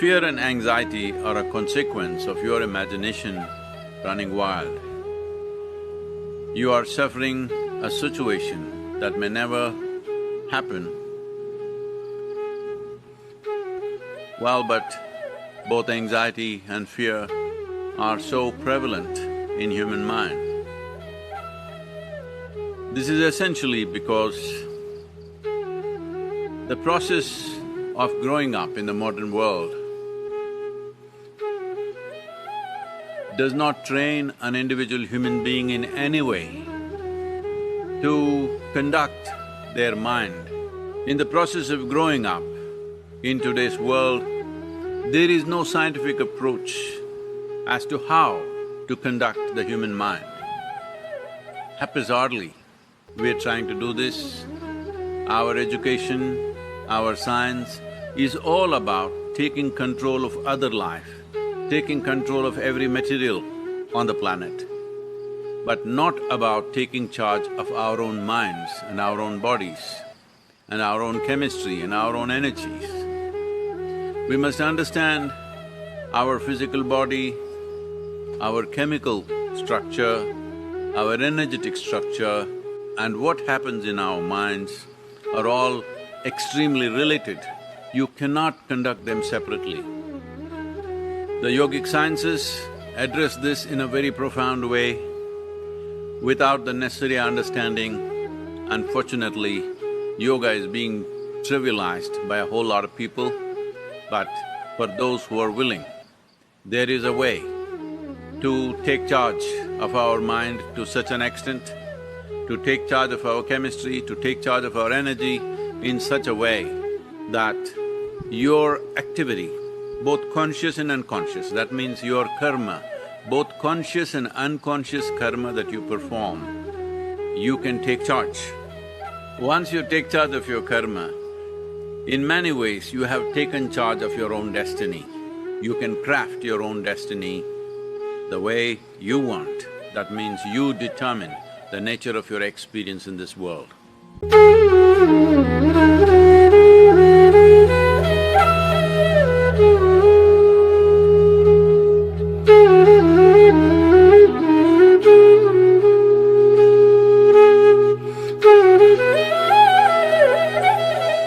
Fear and anxiety are a consequence of your imagination running wild. You are suffering a situation that may never happen. Well, but both anxiety and fear are so prevalent in human mind. This is essentially because the process of growing up in the modern world does not train an individual human being in any way to conduct their mind. In the process of growing up in today's world, there is no scientific approach as to how to conduct the human mind. Haphazardly, we are trying to do this. Our education, our science is all about taking control of other life, taking control of every material on the planet, but not about taking charge of our own minds and our own bodies and our own chemistry and our own energies. We must understand our physical body, our chemical structure, our energetic structure, and what happens in our minds are all extremely related. You cannot conduct them separately. The yogic sciences address this in a very profound way. Without the necessary understanding, unfortunately, yoga is being trivialized by a whole lot of people. But for those who are willing, there is a way to take charge of our mind to such an extent, to take charge of our chemistry, to take charge of our energy in such a way that your activity, both conscious and unconscious, that means your karma, both conscious and unconscious karma that you perform, you can take charge. Once you take charge of your karma, in many ways you have taken charge of your own destiny. You can craft your own destiny the way you want. That means you determine the nature of your experience in this world.